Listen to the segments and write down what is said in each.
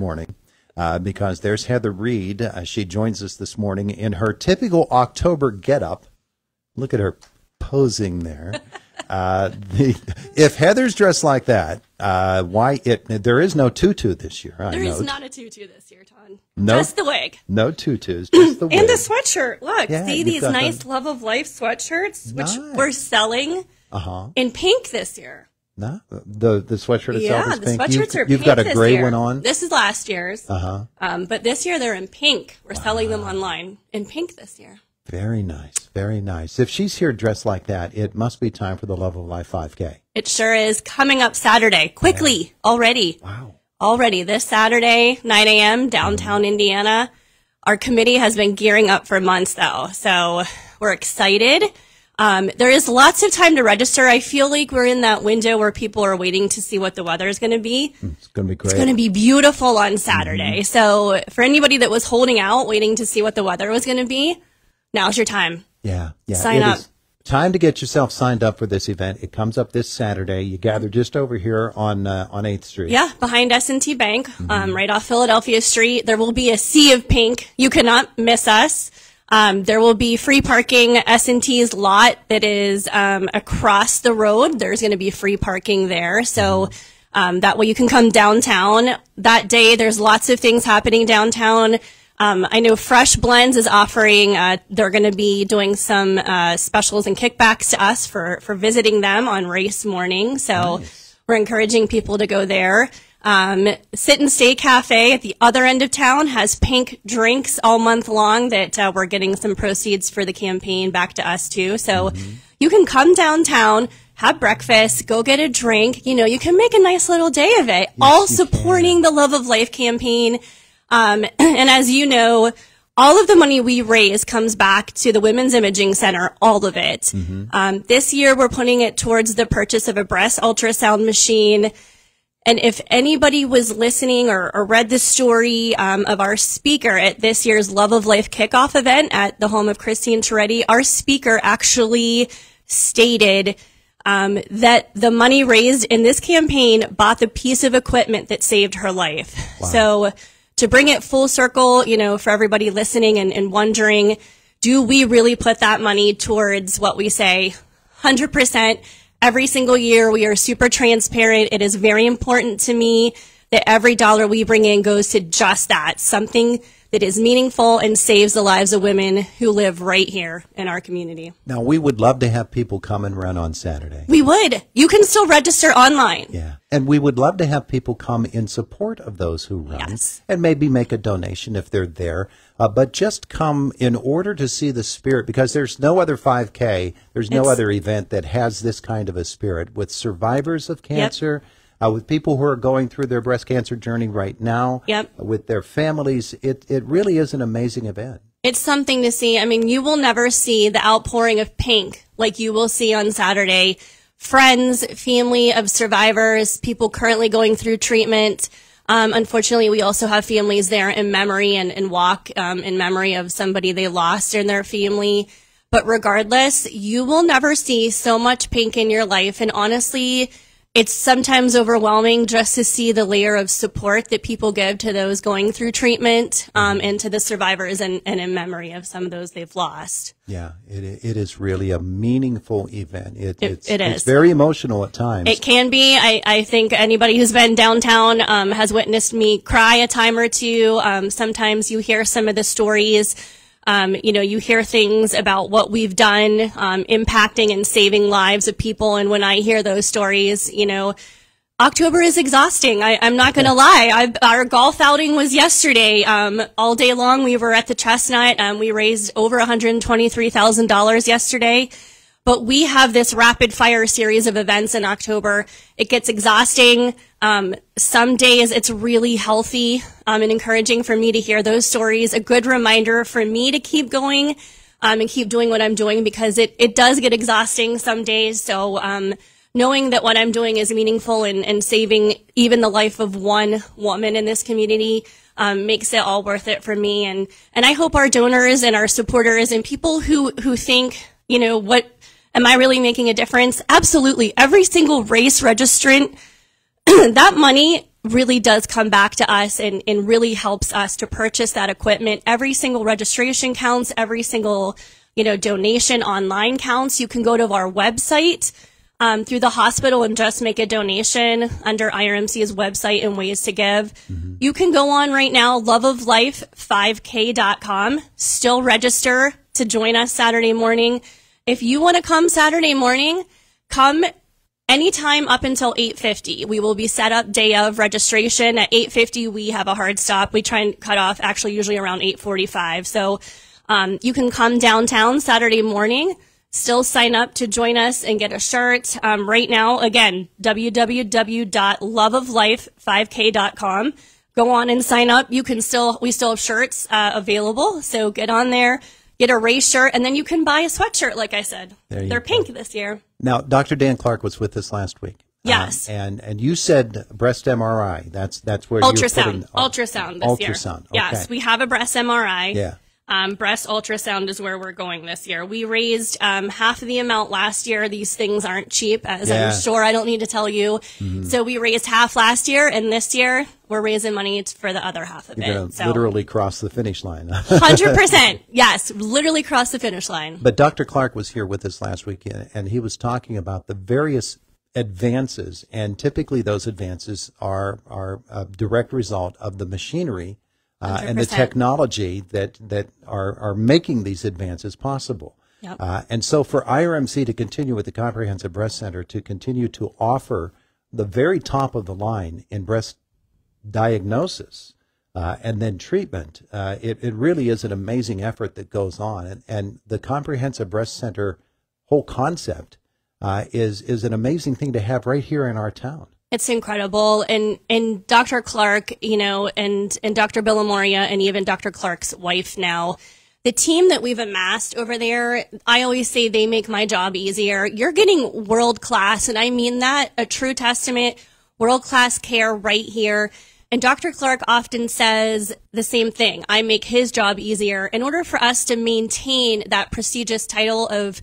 morning because there's Heather Reed. She joins us this morning in her typical October getup. Look at her posing there. If Heather's dressed like that, there is no tutu this year. There is not a tutu this year, Ton. No, just the wig. No tutus, just the wig. And the sweatshirt. Look, yeah, see these nice Love of Life sweatshirts, which we're selling in pink this year. No, the sweatshirt itself is pink. Yeah, the sweatshirts are pink. You've got a gray year. one on. This is last year's. But this year they're in pink. We're selling them online in pink this year. Very nice, very nice. If she's here dressed like that, it must be time for the Love of Life 5K. It sure is. Coming up Saturday, quickly, already. Wow. Already, this Saturday, 9 a.m., downtown Indiana. Our committee has been gearing up for months, though, so we're excited. There is lots of time to register. I feel like we're in that window where people are waiting to see what the weather is going to be. It's going to be great. It's going to be beautiful on Saturday. So for anybody that was holding out, waiting to see what the weather was going to be, now's your time. Yeah. Sign up. Time to get yourself signed up for this event. It comes up this Saturday. You gather just over here on 8th Street. Yeah, behind S&T Bank, right off Philadelphia Street. There will be a sea of pink. You cannot miss us. There will be free parking. S&T's lot that is across the road. There's going to be free parking there. So that way you can come downtown. That day, there's lots of things happening downtown. I know Fresh Blends is offering, they're going to be doing some specials and kickbacks to us for visiting them on race morning. So we're encouraging people to go there. Sit and Stay Cafe at the other end of town has pink drinks all month long that we're getting some proceeds for the campaign back to us too. So you can come downtown, have breakfast, go get a drink. You know, you can make a nice little day of it, all supporting the Love of Life campaign. And as you know, all of the money we raise comes back to the Women's Imaging Center, all of it. This year, we're putting it towards the purchase of a breast ultrasound machine. And if anybody was listening or read the story of our speaker at this year's Love of Life kickoff event at the home of Christine Toretti, our speaker actually stated that the money raised in this campaign bought the piece of equipment that saved her life. Wow. So to bring it full circle, you know, for everybody listening and wondering, do we really put that money towards what we say 100%? Every single year, we are super transparent. It is very important to me that every dollar we bring in goes to just that, something that is meaningful and saves the lives of women who live right here in our community. Now, we would love to have people come and run on Saturday. We would. You can still register online. Yeah. And we would love to have people come in support of those who run and maybe make a donation if they're there. But just come in order to see the spirit, because there's no other 5K, there's no other event that has this kind of a spirit with survivors of cancer, with people who are going through their breast cancer journey right now, with their families. It really is an amazing event. It's something to see. I mean, you will never see the outpouring of pink like you will see on Saturday. Friends, family of survivors, people currently going through treatment. Unfortunately, we also have families there in memory and walk in memory of somebody they lost in their family. But regardless, you will never see so much pink in your life. And honestly, it's sometimes overwhelming just to see the layer of support that people give to those going through treatment and to the survivors and in memory of some of those they've lost. Yeah, it is really a meaningful event. It is. It's very emotional at times. It can be. I think anybody who's been downtown has witnessed me cry a time or two. Sometimes you hear some of the stories. You know, you hear things about what we've done, impacting and saving lives of people. And when I hear those stories, you know, October is exhausting. I'm not going to lie. Our golf outing was yesterday. All day long, we were at the Chestnut. We raised over $123,000 yesterday. But we have this rapid fire series of events in October. It gets exhausting. Some days it's really healthy and encouraging for me to hear those stories. A good reminder for me to keep going and keep doing what I'm doing, because it does get exhausting some days. So knowing that what I'm doing is meaningful and saving even the life of one woman in this community makes it all worth it for me. And I hope our donors and our supporters and people who think, you know, what am I really making a difference? Absolutely. Every single race registrant, that money really does come back to us and really helps us to purchase that equipment. Every single registration counts. Every single, donation online counts. You can go to our website through the hospital and just make a donation under IRMC's website and ways to give. Mm-hmm. You can go on right now, loveoflife5k.com, still register to join us Saturday morning. If you want to come Saturday morning, come anytime up until 8:50. We will be set up day of registration. At 8:50, we have a hard stop. We try and cut off actually usually around 8:45. So you can come downtown Saturday morning, still sign up to join us and get a shirt. Right now, again, www.loveoflife5k.com. Go on and sign up. We still have shirts available. So get on there. Get a race shirt, and then you can buy a sweatshirt, like I said. They're pink this year. Now, Dr. Dan Clark was with us last week. Yes. And you said breast MRI. That's where ultrasound. You're putting... Ultrasound this year. Ultrasound, okay. Yes, we have a breast MRI. Yeah. Breast ultrasound is where we're going this year. We raised half of the amount last year. These things aren't cheap, as I'm sure I don't need to tell you. Mm-hmm. So we raised half last year, and this year we're raising money for the other half of You're going to literally cross the finish line. 100%. Yes, literally cross the finish line. But Dr. Clark was here with us last week, and he was talking about the various advances, and typically those advances are a direct result of the machinery and the technology that are making these advances possible. Yep. And so for IRMC to continue with the Comprehensive Breast Center, to continue to offer the very top of the line in breast diagnosis and then treatment, it really is an amazing effort that goes on. And the Comprehensive Breast Center whole concept is an amazing thing to have right here in our town. It's incredible. And Dr. Clark, and Dr. Villamoria, and even Dr. Clark's wife now, the team that we've amassed over there, I always say they make my job easier. You're getting world-class, and I mean that, a true testament, world-class care right here. And Dr. Clark often says the same thing. I make his job easier. In order for us to maintain that prestigious title of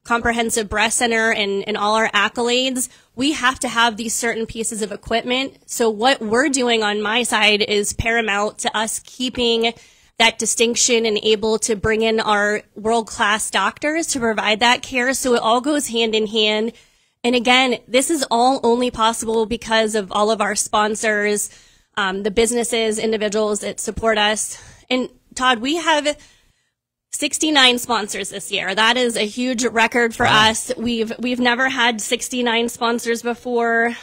Comprehensive Breast Center and all our accolades, we have to have these certain pieces of equipment. So what we're doing on my side is paramount to us keeping that distinction and able to bring in our world-class doctors to provide that care. So it all goes hand in hand. And again, this is all only possible because of all of our sponsors, the businesses, individuals that support us. And Todd, we have 69 sponsors this year. That is a huge record for us. We've never had 69 sponsors before.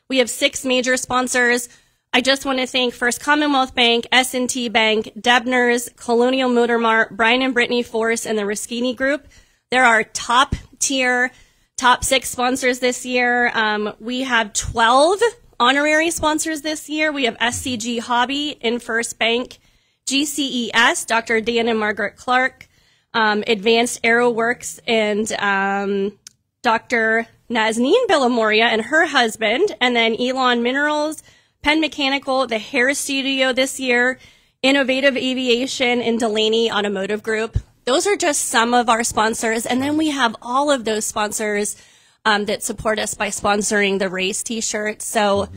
We have 6 major sponsors. I just want to thank First Commonwealth Bank, S&T Bank, Debner's, Colonial Motor Mart, Brian and Brittany Force, and the Ruschini Group. They're our top tier, top 6 sponsors this year. We have 12 honorary sponsors this year. We have SCG Hobby, InFirst Bank, GCES, Dr. Dan and Margaret Clark, Advanced Aero Works, and Dr. Nazneen Villamoria and her husband, and then Elon Minerals, Penn Mechanical, the Hair Studio this year, Innovative Aviation, and Delaney Automotive Group. Those are just some of our sponsors, and then we have all of those sponsors that support us by sponsoring the race T-shirts. So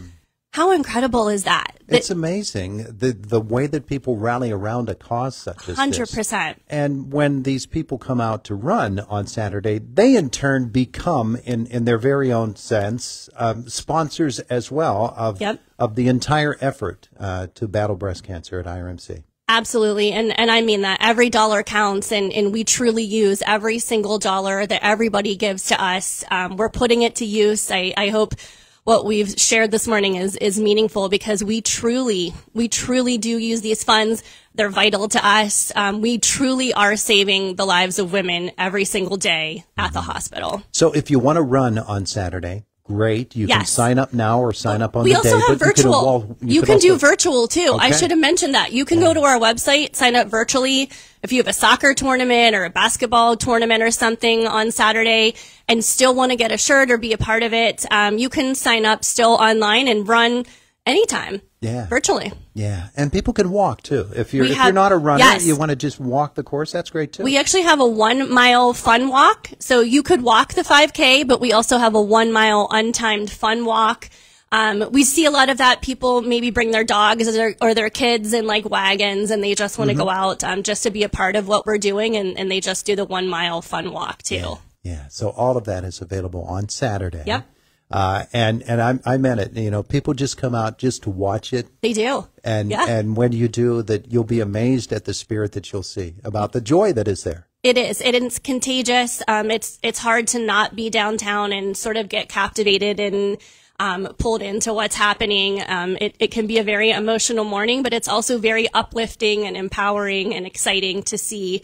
how incredible is that? It's amazing the way that people rally around a cause such as 100%. this. And when these people come out to run on Saturday, they in turn become, in their very own sense, sponsors as well of the entire effort to battle breast cancer at IRMC. Absolutely. And I mean that every dollar counts, and we truly use every single dollar that everybody gives to us. We're putting it to use. I hope what we've shared this morning is meaningful, because we truly do use these funds. They're vital to us. We truly are saving the lives of women every single day at the hospital. So if you want to run on Saturday, great. You can sign up now or sign up on the day. We also have virtual. You can do virtual too. Okay. I should have mentioned that. You can go to our website, sign up virtually. If you have a soccer tournament or a basketball tournament or something on Saturday and still want to get a shirt or be a part of it, you can sign up still online and run anytime. Yeah. Virtually. Yeah. And people can walk too. If you're not a runner, you want to just walk the course, that's great too. We actually have a 1 mile fun walk. So you could walk the 5K, but we also have a 1 mile untimed fun walk. We see a lot of that. People maybe bring their dogs or their kids in like wagons, and they just want to go out just to be a part of what we're doing, and they just do the 1 mile fun walk too. Yeah. So all of that is available on Saturday. Yep. And I meant it. You know, people just come out just to watch it. They do. And when you do that, you'll be amazed at the spirit that you'll see, about the joy that is there. It is. It's contagious. It's hard to not be downtown and sort of get captivated and pulled into what's happening. It can be a very emotional morning, but it's also very uplifting and empowering and exciting to see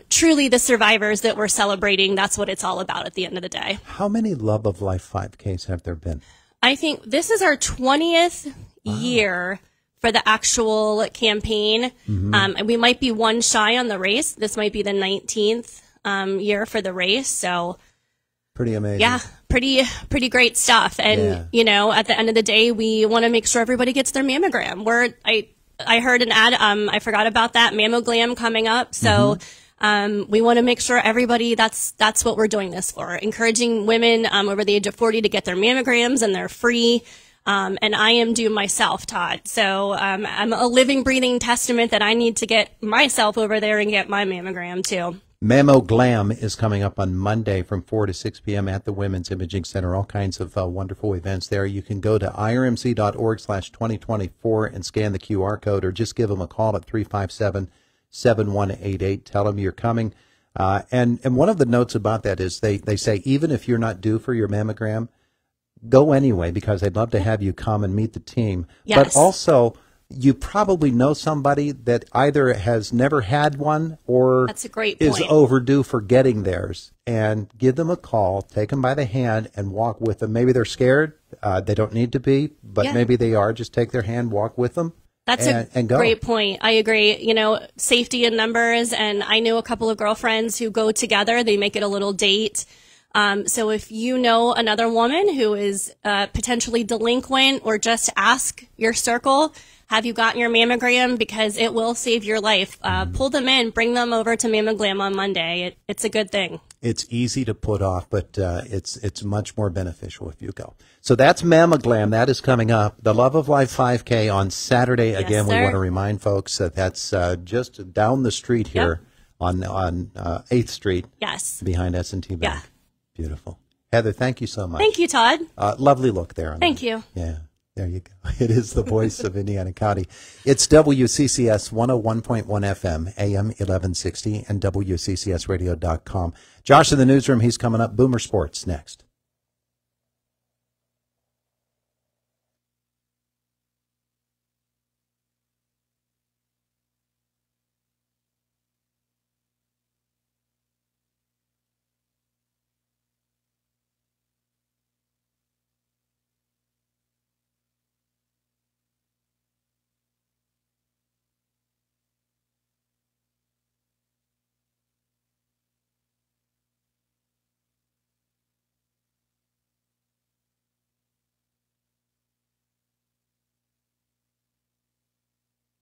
truly the survivors that we're celebrating. That's what it's all about at the end of the day. How many Love of Life 5Ks have there been? I think this is our 20th year for the actual campaign. And we might be one shy on the race. This might be the 19th year for the race. So pretty amazing. Yeah, pretty great stuff. And, you know, at the end of the day, we want to make sure everybody gets their mammogram. I heard an ad, I forgot about that, Mammoglam coming up. So we want to make sure everybody, that's what we're doing this for. Encouraging women over the age of 40 to get their mammograms, and they're free. And I am due myself, Todd. So I'm a living, breathing testament that I need to get myself over there and get my mammogram too. Mammoglam is coming up on Monday from 4 to 6 p.m. at the Women's Imaging Center. All kinds of wonderful events there. You can go to irmc.org/2024 and scan the QR code, or just give them a call at 357-7188. Tell them you're coming. And one of the notes about that is they say even if you're not due for your mammogram, go anyway, because they'd love to have you come and meet the team. Yes. But also, you probably know somebody that either has never had one or That's a great point. is overdue for getting theirs. And give them a call, take them by the hand, and walk with them. Maybe they're scared. They don't need to be, but maybe they are. Just take their hand, walk with them. That's a great point. I agree. You know, safety in numbers. And I know a couple of girlfriends who go together. They make it a little date. So if you know another woman who is potentially delinquent, or just ask your circle, have you gotten your mammogram? Because it will save your life. Pull them in, bring them over to Mammoglam on Monday. It's a good thing. It's easy to put off, but it's much more beneficial if you go. So that's Mammoglam. That is coming up. The Love of Life 5K on Saturday. Again, we want to remind folks that that's just down the street here on 8th Street. Yes. Behind S&T Bank. Yeah. Beautiful. Heather, thank you so much. Thank you, Todd. Lovely look there. Thank you. Yeah, there you go. It is the voice of Indiana County. It's WCCS 101.1 FM, AM 1160, and WCCSradio.com. Josh in the newsroom, he's coming up. Boomer Sports next.